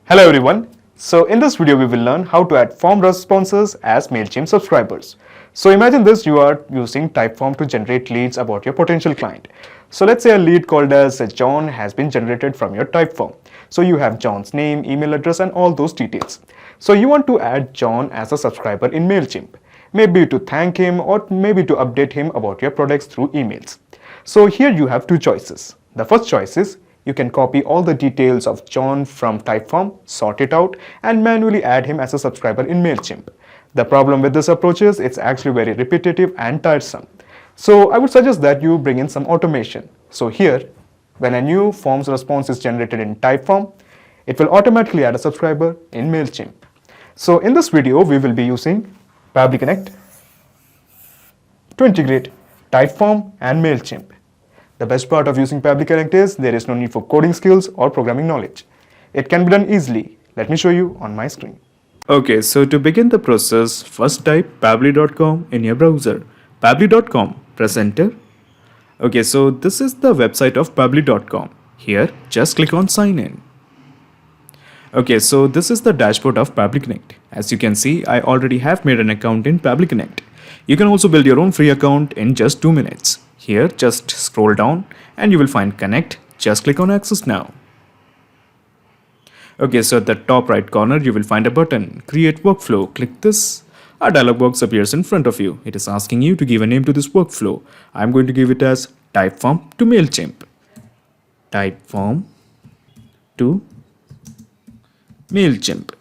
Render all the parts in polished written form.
Hello everyone. So in this video we will learn how to add form responses as MailChimp subscribers. So imagine this, you are using Typeform to generate leads about your potential client. So let's say a lead called as John has been generated from your Typeform. So you have John's name, email address and all those details. So you want to add John as a subscriber in MailChimp. Maybe to thank him or maybe to update him about your products through emails. So here you have two choices. The first choice is you can copy all the details of John from Typeform, sort it out, and manually add him as a subscriber in MailChimp. The problem with this approach is it's actually very repetitive and tiresome. So I would suggest that you bring in some automation. So here, when a new forms response is generated in Typeform, it will automatically add a subscriber in MailChimp. So in this video, we will be using Pabbly Connect to integrate Typeform and MailChimp. The best part of using Pabbly Connect is there is no need for coding skills or programming knowledge. It can be done easily. Let me show you on my screen. Okay, so to begin the process, first type pabbly.com in your browser. Pabbly.com, press enter. Okay, so this is the website of pabbly.com. Here, just click on sign in. Okay, so this is the dashboard of Pabbly Connect. As you can see, I already have made an account in Pabbly Connect. You can also build your own free account in just 2 minutes. Here, just scroll down and you will find connect. Just click on access now. Okay, so at the top right corner, you will find a button, create workflow. Click this. A dialog box appears in front of you. It is asking you to give a name to this workflow. I'm going to give it as Typeform to MailChimp. Typeform to MailChimp.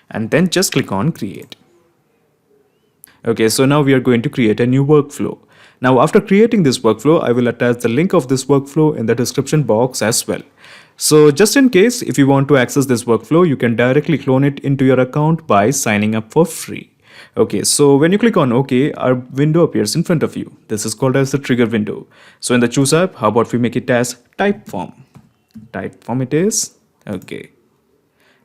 And then just click on create. Okay, so now we are going to create a new workflow. Now after creating this workflow, I will attach the link of this workflow in the description box as well. So just in case, if you want to access this workflow, you can directly clone it into your account by signing up for free. Okay, so when you click on OK, our window appears in front of you. This is called as the trigger window. So in the choose app, how about we make it as Typeform? Typeform it is. Okay.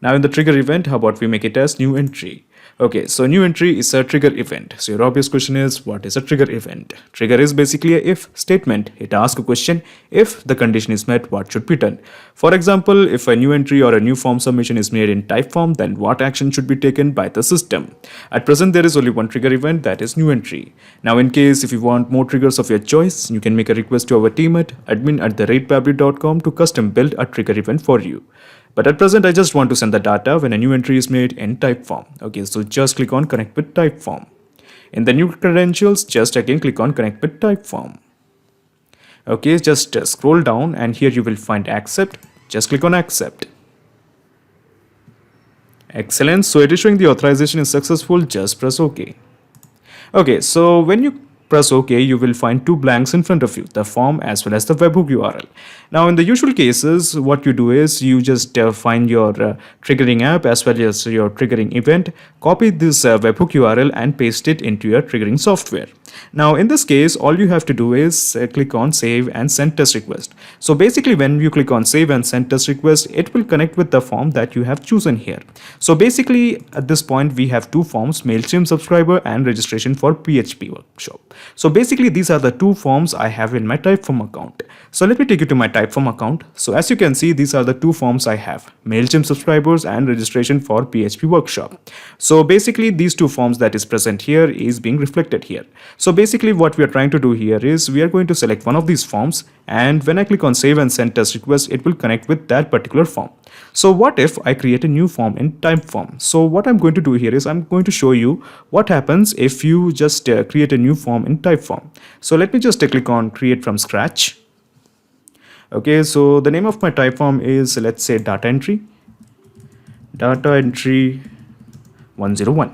Now in the trigger event, how about we make it as new entry? Okay, so new entry is a trigger event. So your obvious question is, what is a trigger event? Trigger is basically a if statement. It asks a question, if the condition is met, what should be done? For example, if a new entry or a new form submission is made in Typeform, then what action should be taken by the system? At present, there is only one trigger event, that is new entry. Now in case if you want more triggers of your choice, you can make a request to our team at admin@pabbly.com to custom build a trigger event for you. But at present, I just want to send the data when a new entry is made in Typeform. Okay, so just click on connect with Typeform. In the new credentials, just again click on connect with Typeform. Okay, just scroll down and here you will find accept. Just click on accept. Excellent. So it is showing the authorization is successful. Just press OK. Okay, so when you press OK, you will find two blanks in front of you, the form as well as the webhook URL. Now, in the usual cases, what you do is you just find your triggering app as well as your triggering event, copy this webhook URL and paste it into your triggering software. Now, in this case, all you have to do is click on save and send test request. So basically, when you click on save and send test request, it will connect with the form that you have chosen here. So basically, at this point, we have two forms, MailChimp subscriber and registration for PHP workshop. So basically, these are the two forms I have in my Typeform account. So let me take you to my Typeform account. So as you can see, these are the two forms I have, MailChimp subscribers and registration for PHP workshop. So basically, these two forms that is present here is being reflected here. So basically what we are trying to do here is we are going to select one of these forms, and when I click on save and send test request, it will connect with that particular form. So what if I create a new form in Typeform? So what I'm going to do here is I'm going to show you what happens if you just create a new form in Typeform. So let me just click on create from scratch. Okay, so the name of my Typeform is, let's say, data entry 101.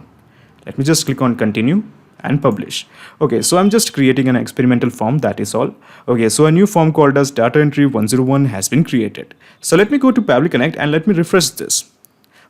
Let me just click on continue and publish. Okay, so I'm just creating an experimental form, that is all. Okay, so a new form called as data entry 101 has been created. So let me go to Pabbly Connect and let me refresh this.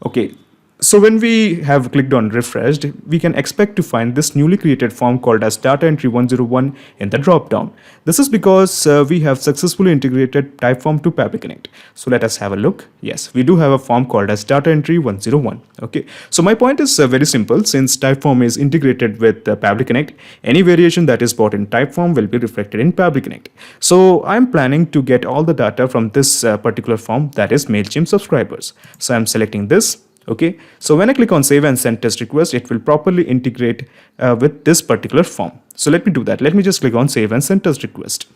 Okay, So when we have clicked on refreshed, we can expect to find this newly created form called as data entry 101 in the drop down. This is because we have successfully integrated Typeform to Pabbly Connect. So let us have a look. Yes, we do have a form called as data entry 101. Okay. So my point is very simple. Since Typeform is integrated with Pabbly Connect, any variation that is bought in Typeform will be reflected in Pabbly Connect. So I'm planning to get all the data from this particular form, that is MailChimp subscribers. So I'm selecting this. Okay, so when I click on save and send test request, it will properly integrate with this particular form. So let me do that. Let me just click on save and send test request.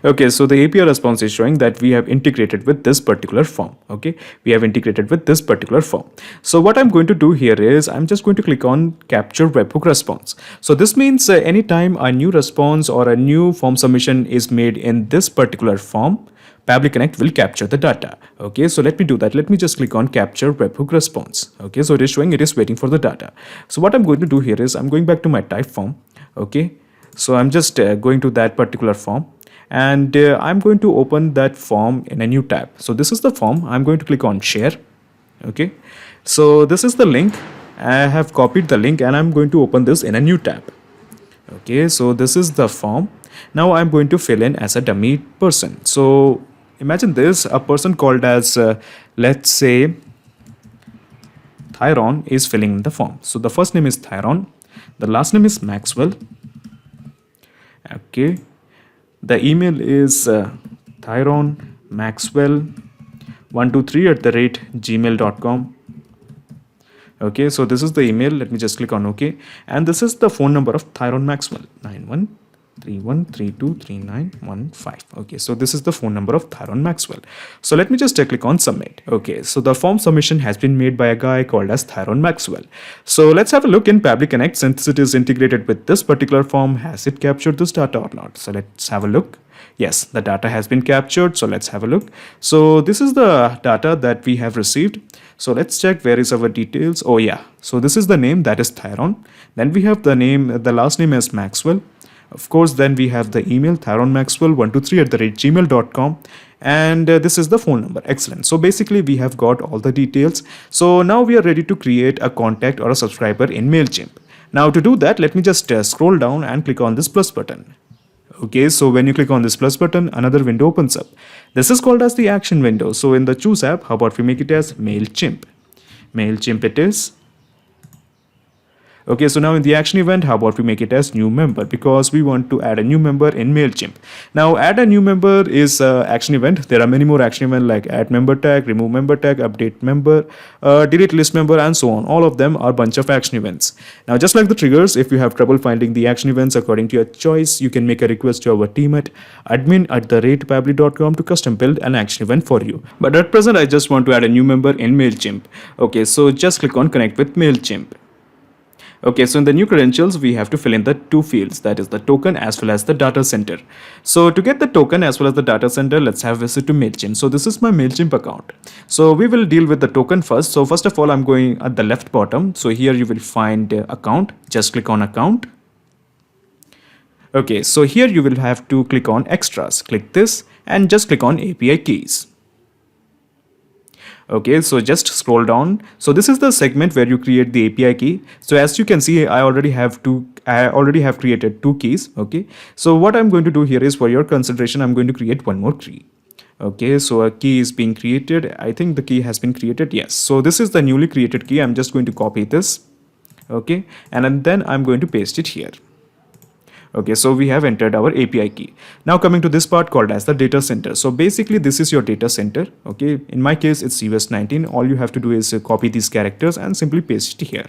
Okay, so the API response is showing that we have integrated with this particular form. Okay, we have integrated with this particular form. So what I'm going to do here is I'm just going to click on capture webhook response. So this means anytime a new response or a new form submission is made in this particular form, Pabbly Connect will capture the data. Okay, so let me do that. Let me just click on capture webhook response. Okay, so it is showing it is waiting for the data. So what I'm going to do here is I'm going back to my type form. Okay, so I'm just going to that particular form and I'm going to open that form in a new tab. So this is the form. I'm going to click on share. Okay, so this is the link. I have copied the link and I'm going to open this in a new tab. Okay, so this is the form. Now I'm going to fill in as a dummy person. So imagine this, a person called as let's say Thyron is filling in the form. So the first name is Thyron, the last name is Maxwell. Okay, the email is Thyron Maxwell 123@gmail.com. Okay, so this is the email. Let me just click on OK, and this is the phone number of Thyron Maxwell, 9131323915. Okay, so this is the phone number of Thyron Maxwell. So let me just click on submit. Okay, so the form submission has been made by a guy called as Thyron Maxwell. So let's have a look in Pabbly Connect. Since it is integrated with this particular form, has it captured this data or not? So let's have a look. Yes, the data has been captured. So let's have a look. So this is the data that we have received. So let's check where is our details. Oh yeah, so this is the name, that is Thyron. Then we have the name, the last name is Maxwell. Of course, then we have the email thyronmaxwell123@gmail.com, and this is the phone number. Excellent. So basically we have got all the details. So now we are ready to create a contact or a subscriber in MailChimp. Now to do that, let me just scroll down and click on this plus button. Okay, so when you click on this plus button, another window opens up. This is called as the action window. So in the choose app, how about we make it as MailChimp? MailChimp it is. Okay, so now in the action event, how about we make it as new member, because we want to add a new member in MailChimp. Now add a new member is action event. There are many more action events like add member tag, remove member tag, update member, delete list member, and so on. All of them are bunch of action events. Now just like the triggers, if you have trouble finding the action events according to your choice, you can make a request to our team at admin@pabbly.com to custom build an action event for you. But at present, I just want to add a new member in MailChimp. Okay, so just click on connect with MailChimp. Okay, so in the new credentials, we have to fill in the two fields, that is the token as well as the data center. So to get the token as well as the data center, let's have a visit to MailChimp. So this is my MailChimp account. So we will deal with the token first. So first of all, I'm going at the left bottom. So here you will find account. Just click on account. Okay, so here you will have to click on extras. Click this and just click on API keys. Okay, so just scroll down. So this is the segment where you create the API key. So as you can see, I already have created two keys. Okay, so what I'm going to do here is, for your consideration, I'm going to create one more key. Okay, so a key is being created. I think the key has been created. Yes, so this is the newly created key. I'm just going to copy this. Okay, and then I'm going to paste it here. Okay, so we have entered our API key. Now coming to this part called as the data center. So basically this is your data center. Okay, in my case it's US 19. All you have to do is copy these characters and simply paste it here.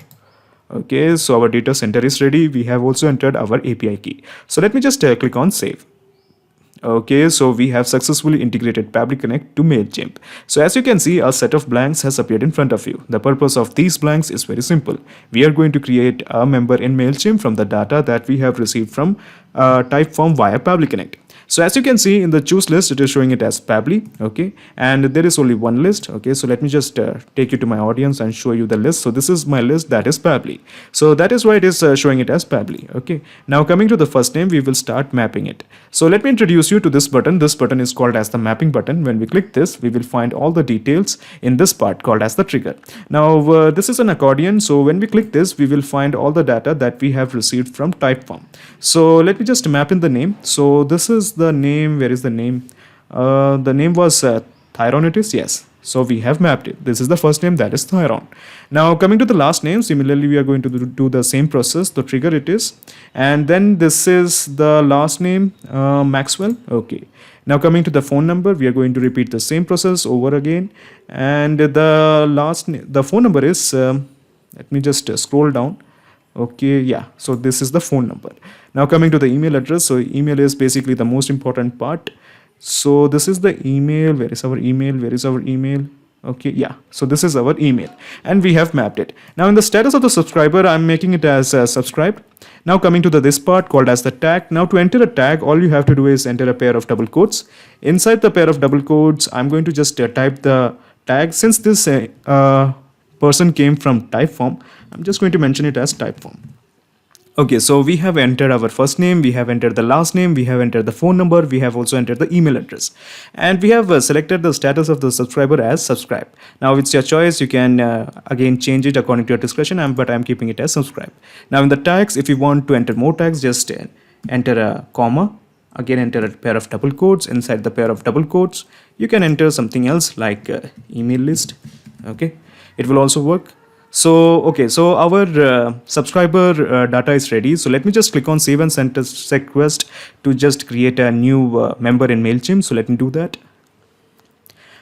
Okay, so our data center is ready. We have also entered our API key. So let me just click on save. Okay, so we have successfully integrated Pabbly Connect to MailChimp. So as you can see, a set of blanks has appeared in front of you. The purpose of these blanks is very simple. We are going to create a member in MailChimp from the data that we have received from Typeform via Pabbly Connect. So as you can see in the choose list, it is showing it as Pabbly. Okay, and there is only one list. Okay, so let me just take you to my audience and show you the list. So this is my list, that is Pabbly. So that is why it is showing it as Pabbly. Okay, now coming to the first name, we will start mapping it. So let me introduce you to this button. This button is called as the mapping button. When we click this, we will find all the details in this part called as the trigger. Now this is an accordion. So when we click this, we will find all the data that we have received from Typeform. So let me just map in the name. So this is the name. Where is the name? The name was Thyron, it is, yes. So we have mapped it. This is the first name, that is Thyron. Now coming to the last name, similarly we are going to do the same process. The trigger it is, and then this is the last name, Maxwell. Okay. Now coming to the phone number, we are going to repeat the same process over again, and the phone number is let me just scroll down. Okay, yeah, so this is the phone number. Now coming to the email address, so email is basically the most important part. So this is the email. Where is our email? Where is our email? Okay, yeah, so this is our email and we have mapped it. Now in the status of the subscriber, I'm making it as subscribed. Now coming to this part called as the tag. Now to enter a tag, all you have to do is enter a pair of double quotes. Inside the pair of double quotes, I'm going to just type the tag. Since this person came from Typeform, I'm just going to mention it as Typeform. Okay, so we have entered our first name, we have entered the last name, we have entered the phone number, we have also entered the email address, and we have selected the status of the subscriber as subscribed. Now it's your choice, you can again change it according to your discretion, but I'm keeping it as subscribed. Now in the tags, if you want to enter more tags, just enter a comma, again enter a pair of double quotes. Inside the pair of double quotes, you can enter something else like email list. Okay, it will also work. So okay, so our subscriber data is ready. So let me just click on save and send a request to just create a new member in MailChimp. So let me do that.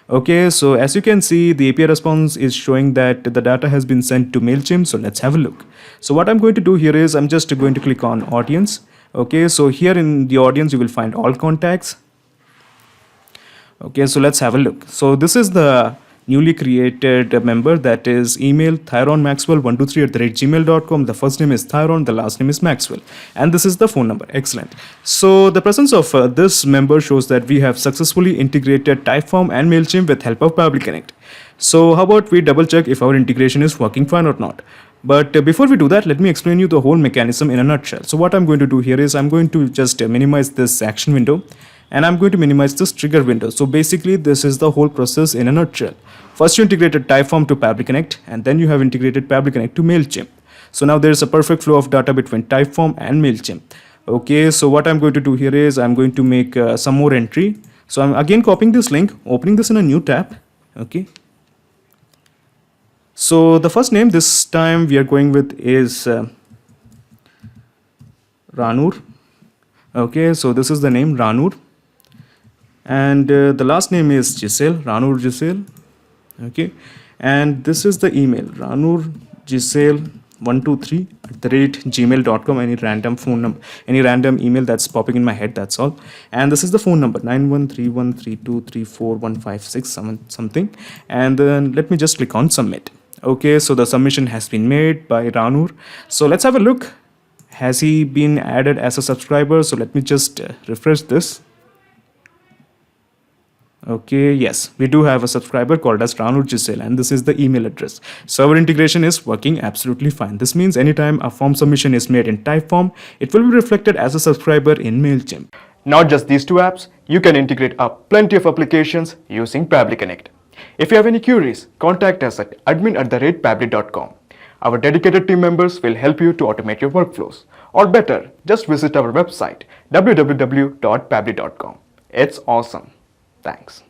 Okay, so as you can see, the API response is showing that the data has been sent to MailChimp. So let's have a look. So what I'm going to do here is I'm just going to click on audience. Okay, so here in the audience, you will find all contacts. Okay, so let's have a look. So this is the newly created member, that is email thyronmaxwell123@gmail.com. The first name is Thyron, the last name is Maxwell, and this is the phone number. Excellent. So the presence of this member shows that we have successfully integrated Typeform and MailChimp with help of Pabbly Connect. So how about we double check if our integration is working fine or not. But before we do that, let me explain you the whole mechanism in a nutshell. So what I'm going to do here is I'm going to just minimize this action window, and I'm going to minimize this trigger window. So basically this is the whole process in a nutshell. First you integrated Typeform to Pabbly Connect, and then you have integrated Pabbly Connect to MailChimp. So now there is a perfect flow of data between Typeform and MailChimp. Okay, so what I'm going to do here is I'm going to make some more entry. So I'm again copying this link, opening this in a new tab. Okay. So the first name this time we are going with is Ranur. Okay, so this is the name Ranur. And the last name is Giselle, Ranur Giselle. Okay, and this is the email, ranurgiselle123@gmail.com. Any random phone number, any random email that's popping in my head, that's all. And this is the phone number, 913132341567 something. And then let me just click on submit. Okay, so the submission has been made by Ranur. So let's have a look. Has he been added as a subscriber? So let me just refresh this. Okay, yes, we do have a subscriber called as Ranur Giselle, and this is the email address. So our integration is working absolutely fine. This means anytime a form submission is made in Typeform, it will be reflected as a subscriber in MailChimp. Not just these two apps, you can integrate up plenty of applications using Pabbly Connect. If you have any queries, contact us at admin@pabbly.com. Our dedicated team members will help you to automate your workflows. Or better, just visit our website www.pabbly.com. It's awesome. Thanks.